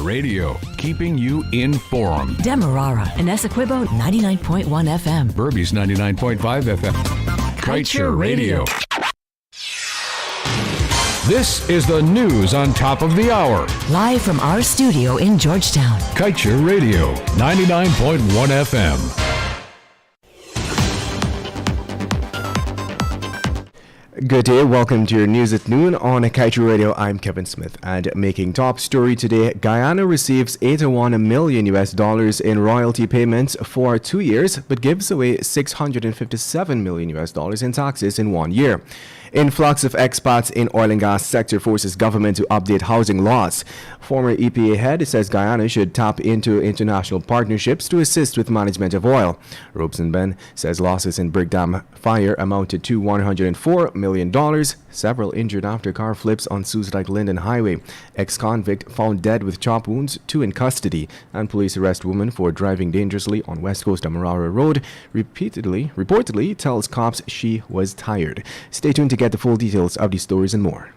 Kaieteur Radio, keeping you informed. Demerara and Essequibo 99.1 FM. Burby's 99.5 FM. Kaieteur Radio. This is the news on top of the hour. Live from our studio in Georgetown. Kaieteur Radio, 99.1 FM. Good day, welcome to your news at noon on Kaieteur Radio. I'm Kevin Smith, and making top story today, Guyana receives $81 million in royalty payments for 2 years, but gives away $657 million in taxes in 1 year. Influx of expats in oil and gas sector forces government to update housing laws. Former EPA head says Guyana should tap into international partnerships to assist with management of oil. Robeson Ben says losses in Brick Dam fire amounted to $104 million. Several injured after car flips on Susdike-Linden Highway. Ex-convict found dead with chop wounds, 2 in custody. And police arrest woman for driving dangerously on West Coast Demerara Road. Reportedly tells cops she was tired. Stay tuned to get the full details of these stories and more.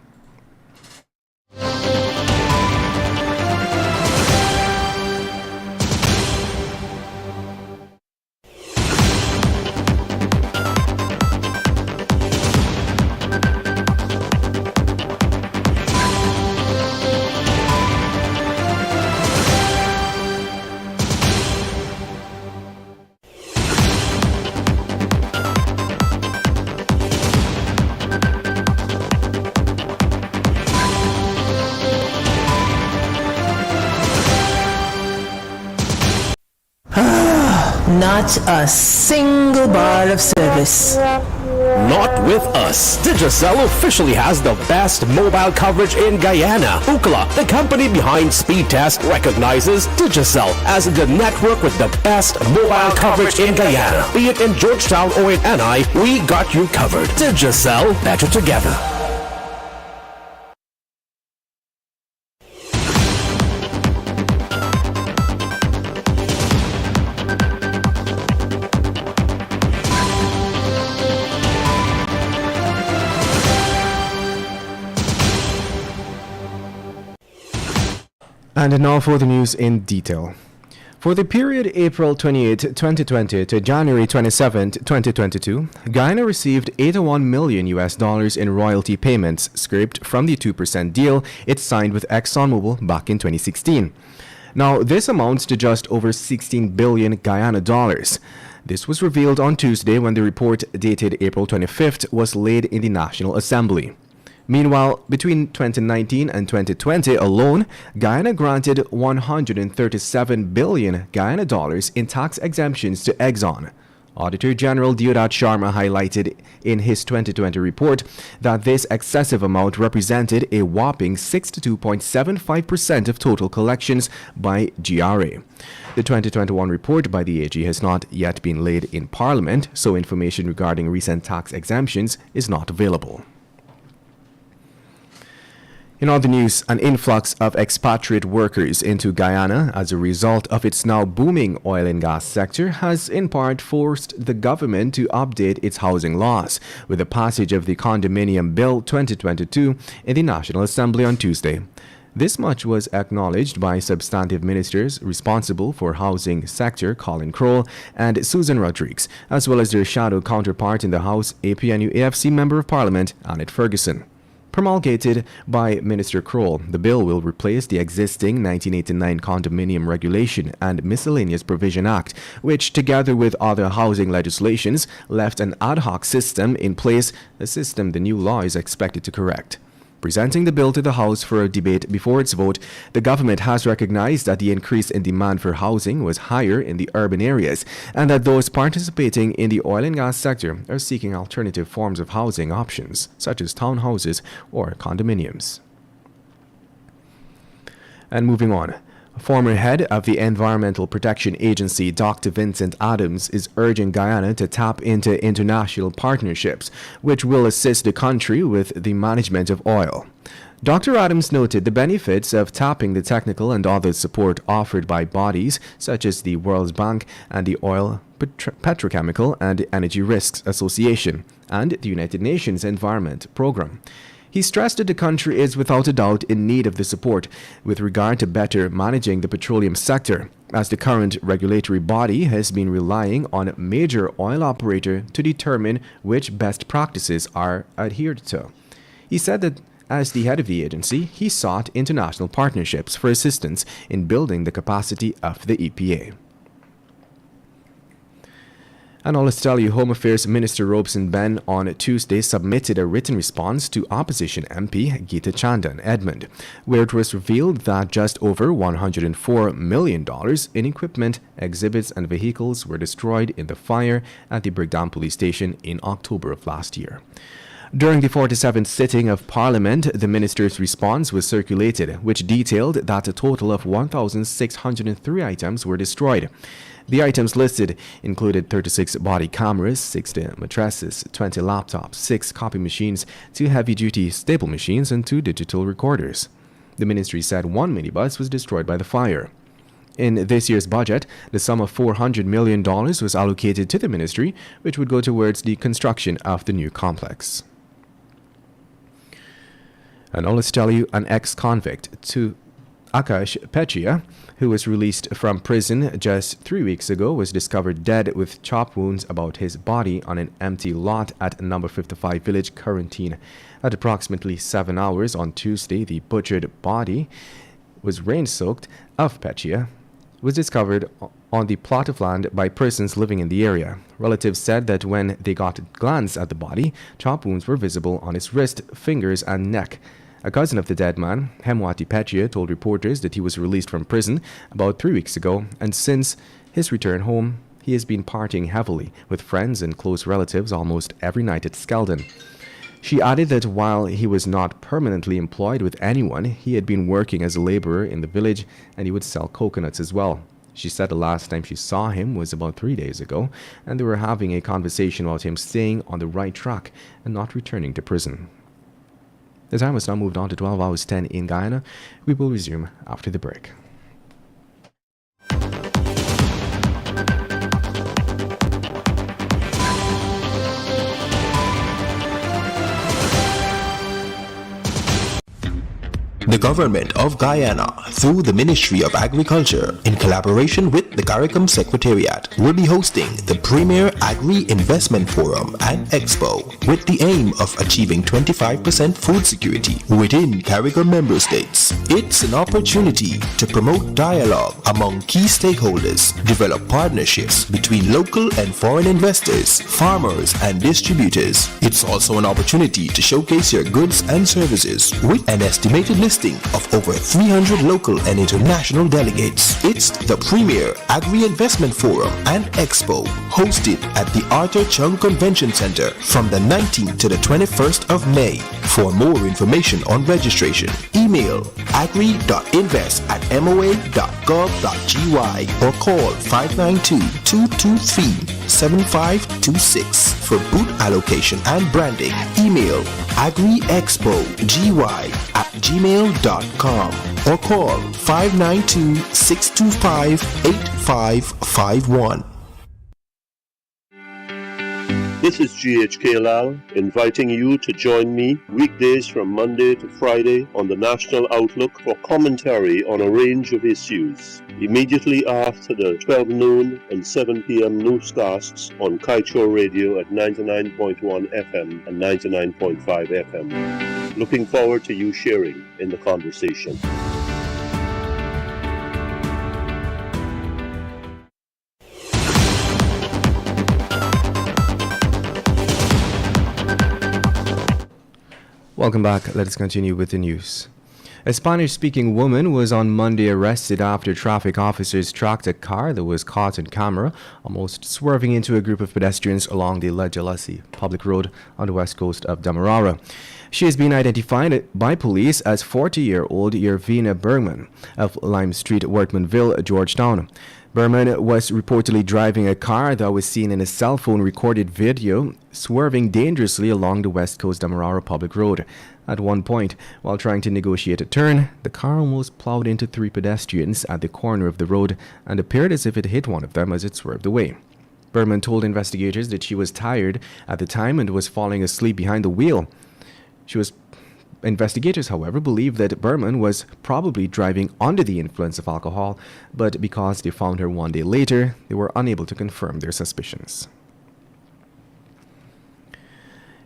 Not a single bar of service. Not with us. Digicel officially has the best mobile coverage in Guyana. Ookla, the company behind Speed Test, recognizes Digicel as the network with the best mobile coverage in Guyana. Be it in Georgetown or in NI, we got you covered. Digicel, better together. And now for the news in detail. For the period April 28, 2020 to January 27, 2022, Guyana received $81 million in royalty payments scraped from the 2% deal it signed with ExxonMobil back in 2016. Now, this amounts to just over 16 billion Guyana dollars. This was revealed on Tuesday when the report dated April 25th was laid in the National Assembly. Meanwhile, between 2019 and 2020 alone, Guyana granted 137 billion Guyana dollars in tax exemptions to Exxon. Auditor General Deodat Sharma highlighted in his 2020 report that this excessive amount represented a whopping 62.75% of total collections by GRA. The 2021 report by the AG has not yet been laid in Parliament, so information regarding recent tax exemptions is not available. In other news, an influx of expatriate workers into Guyana as a result of its now booming oil and gas sector has in part forced the government to update its housing laws with the passage of the Condominium Bill 2022 in the National Assembly on Tuesday. This much was acknowledged by substantive ministers responsible for housing sector Colin Crowell and Susan Rodriguez, as well as their shadow counterpart in the House, APNU-AFC Member of Parliament Annette Ferguson. Promulgated by Minister Crowell, the bill will replace the existing 1989 Condominium Regulation and Miscellaneous Provision Act, which, together with other housing legislations, left an ad hoc system in place, a system the new law is expected to correct. Presenting the bill to the House for a debate before its vote, the government has recognized that the increase in demand for housing was higher in the urban areas and that those participating in the oil and gas sector are seeking alternative forms of housing options, such as townhouses or condominiums. And moving on. Former head of the Environmental Protection Agency, Dr. Vincent Adams, is urging Guyana to tap into international partnerships, which will assist the country with the management of oil. Dr. Adams noted the benefits of tapping the technical and other support offered by bodies such as the World Bank and the Oil, Petrochemical and Energy Risks Association and the United Nations Environment Program. He stressed that the country is without a doubt in need of the support with regard to better managing the petroleum sector, as the current regulatory body has been relying on a major oil operator to determine which best practices are adhered to. He said that as the head of the agency, he sought international partnerships for assistance in building the capacity of the EPA. And let's tell you, Home Affairs Minister Robeson Ben on Tuesday submitted a written response to opposition MP Geeta Chandan Edmund, where it was revealed that just over $104 million in equipment, exhibits and vehicles were destroyed in the fire at the Brigdam Police Station in October of last year. During the 47th sitting of Parliament, the minister's response was circulated, which detailed that a total of 1,603 items were destroyed. The items listed included 36 body cameras, 60 mattresses, 20 laptops, 6 copy machines, 2 heavy-duty staple machines, and 2 digital recorders. The ministry said 1 minibus was destroyed by the fire. In this year's budget, the sum of $400 million was allocated to the ministry, which would go towards the construction of the new complex. And now let's tell you, an ex-convict to Akash Pechia, who was released from prison just 3 weeks ago, was discovered dead with chop wounds about his body on an empty lot at number 55 Village, Quarantine. At approximately 7 hours on Tuesday, the butchered body was rain-soaked of Pechia was discovered on the plot of land by persons living in the area. Relatives said that when they got a glance at the body, chop wounds were visible on his wrist, fingers, and neck. A cousin of the dead man, Hemwati Pechia, told reporters that he was released from prison about 3 weeks ago, and since his return home, he has been partying heavily with friends and close relatives almost every night at Skeldon. She added that while he was not permanently employed with anyone, he had been working as a laborer in the village and he would sell coconuts as well. She said the last time she saw him was about 3 days ago, and they were having a conversation about him staying on the right track and not returning to prison. The time has now moved on to 12 hours 10 in Guyana. We will resume after the break. The Government of Guyana, through the Ministry of Agriculture, in collaboration with the CARICOM Secretariat, will be hosting the premier Agri-Investment Forum and Expo with the aim of achieving 25% food security within CARICOM member states. It's an opportunity to promote dialogue among key stakeholders, develop partnerships between local and foreign investors, farmers and distributors. It's also an opportunity to showcase your goods and services with an estimated listing of over 300 local and international delegates. It's the premier Agri-Investment Forum and Expo, hosted at the Arthur Chung Convention Center from the 19th to the 21st of May. For more information on registration, email agri.invest@moa.gov.gy or call 592-223-7526. For booth allocation and branding, email agriexpogy@gmail.com or call 592-625-8551. This is GHK Lal inviting you to join me weekdays from Monday to Friday on the National Outlook for commentary on a range of issues. Immediately after the 12 noon and 7 p.m. newscasts on Kaieteur Radio at 99.1 FM and 99.5 FM. Looking forward to you sharing in the conversation. Welcome back. Let us continue with the news. A Spanish-speaking woman was on Monday arrested after traffic officers tracked a car that was caught on camera almost swerving into a group of pedestrians along the La Jalasi public road on the west coast of Demerara. She has been identified by police as 40-year-old Yervina Bergman of Lime Street, Workmanville, Georgetown. Berman was reportedly driving a car that was seen in a cell phone recorded video swerving dangerously along the West Coast Demerara public road. At one point, while trying to negotiate a turn, the car almost plowed into 3 pedestrians at the corner of the road and appeared as if it hit one of them as it swerved away. Berman told investigators that she was tired at the time and was falling asleep behind the wheel. She was Investigators, however, believe that Berman was probably driving under the influence of alcohol, but because they found her one day later, they were unable to confirm their suspicions.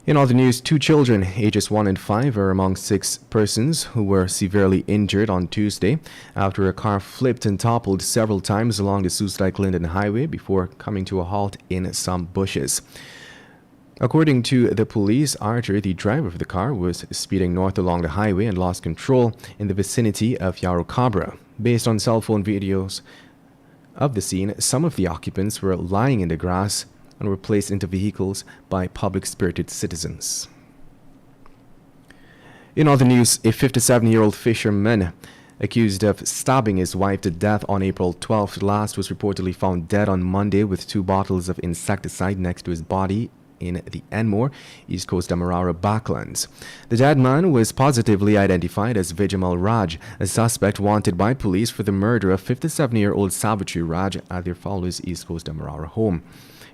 In other news, 2 children, ages 1 and 5, are among 6 persons who were severely injured on Tuesday after a car flipped and toppled several times along the Susdijk-Linden highway before coming to a halt in some bushes. According to the police, Arthur, the driver of the car, was speeding north along the highway and lost control in the vicinity of Yarrowcabra. Based on cell phone videos of the scene, some of the occupants were lying in the grass and were placed into vehicles by public-spirited citizens. In other news, a 57-year-old fisherman accused of stabbing his wife to death on April 12th last was reportedly found dead on Monday with 2 bottles of insecticide next to his body in the Enmore, East Coast Demerara Backlands. The dead man was positively identified as Vijamal Raj, a suspect wanted by police for the murder of 57-year-old Savitri Raj at their Fowler's East Coast Demerara home.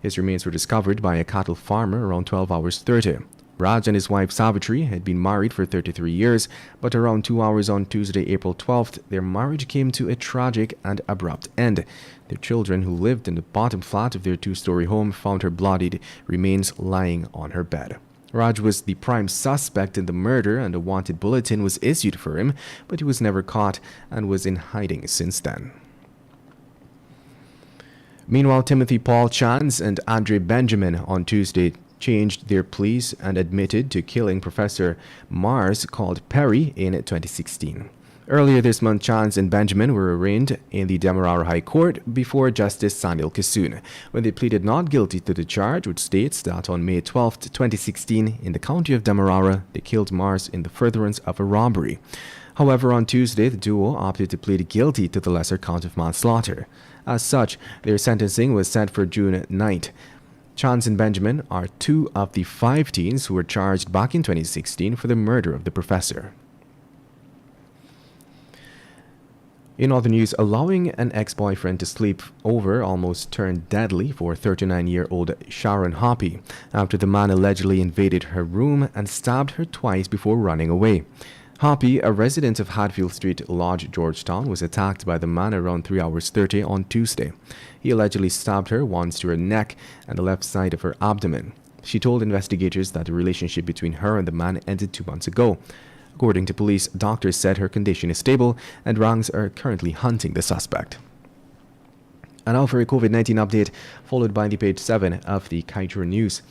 His remains were discovered by a cattle farmer around 12 hours 30. Raj and his wife Savitri had been married for 33 years, but around 2 hours on Tuesday, April 12th, their marriage came to a tragic and abrupt end. Their children, who lived in the bottom flat of their 2-story home, found her bloodied remains lying on her bed. Raj was the prime suspect in the murder, and a wanted bulletin was issued for him, but he was never caught and was in hiding since then. Meanwhile, Timothy Paul Chance and Andre Benjamin on Tuesday changed their pleas and admitted to killing Professor Mars called Perry in 2016. Earlier this month, Chance and Benjamin were arraigned in the Demerara High Court before Justice Sandil Kissoon, when they pleaded not guilty to the charge, which states that on May 12, 2016, in the county of Demerara, they killed Mars in the furtherance of a robbery. However, on Tuesday, the duo opted to plead guilty to the lesser count of manslaughter. As such, their sentencing was set for June 9th. Chance and Benjamin are 2 of the 5 teens who were charged back in 2016 for the murder of the professor. In other news, allowing an ex-boyfriend to sleep over almost turned deadly for 39-year-old Sharon Hoppy after the man allegedly invaded her room and stabbed her twice before running away. Hoppy, a resident of Hatfield Street Lodge, Georgetown, was attacked by the man around 3 hours 30 on Tuesday. He allegedly stabbed her once to her neck and the left side of her abdomen. She told investigators that the relationship between her and the man ended 2 months ago. According to police, doctors said her condition is stable and ranks are currently hunting the suspect. And now for a COVID-19 update, followed by the page 7 of the Kaieteur News.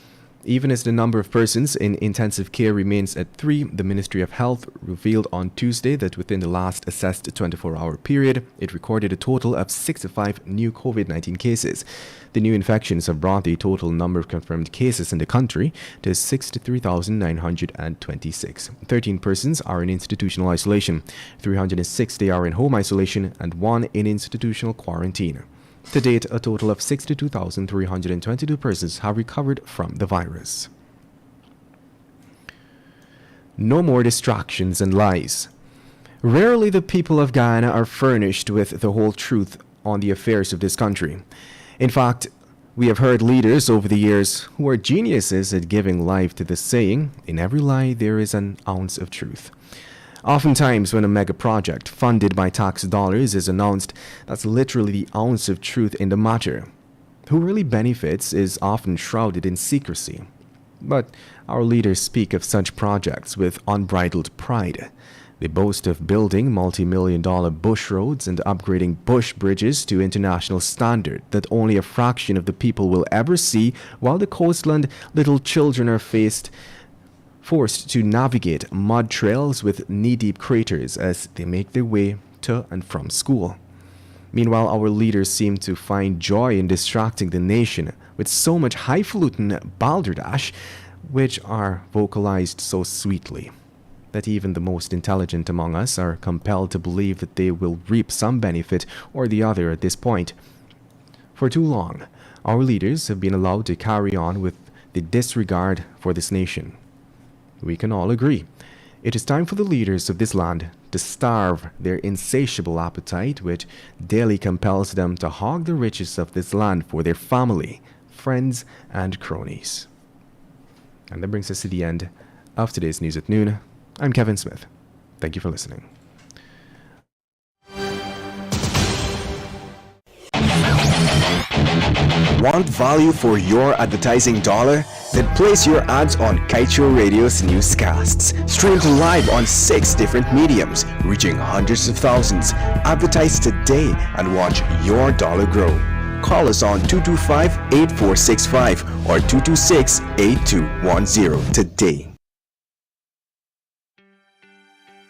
Even as the number of persons in intensive care remains at 3, the Ministry of Health revealed on Tuesday that within the last assessed 24-hour period, it recorded a total of 65 new COVID-19 cases. The new infections have brought the total number of confirmed cases in the country to 63,926. 13 persons are in institutional isolation, 360 are in home isolation, and 1 in institutional quarantine. To date, a total of 62,322 persons have recovered from the virus. No more distractions and lies. Rarely the people of Guyana are furnished with the whole truth on the affairs of this country. In fact, we have heard leaders over the years who are geniuses at giving life to the saying, "In every lie there is an ounce of truth." Oftentimes, when a mega project funded by tax dollars is announced, that's literally the ounce of truth in the matter. Who really benefits is often shrouded in secrecy. But our leaders speak of such projects with unbridled pride. They boast of building multi-million-dollar bush roads and upgrading bush bridges to international standard that only a fraction of the people will ever see, while the coastland little children are forced to navigate mud trails with knee-deep craters as they make their way to and from school. Meanwhile, our leaders seem to find joy in distracting the nation with so much highfalutin balderdash, which are vocalized so sweetly that even the most intelligent among us are compelled to believe that they will reap some benefit or the other at this point. For too long, our leaders have been allowed to carry on with the disregard for this nation. We can all agree. It is time for the leaders of this land to starve their insatiable appetite, which daily compels them to hog the riches of this land for their family, friends, and cronies. And that brings us to the end of today's News at Noon. I'm Kevin Smith. Thank you for listening. Want value for your advertising dollar? Then place your ads on Kaieteur Radio's newscasts. Streamed live on 6 different mediums, reaching hundreds of thousands. Advertise today and watch your dollar grow. Call us on 225-8465 or 226-8210 today.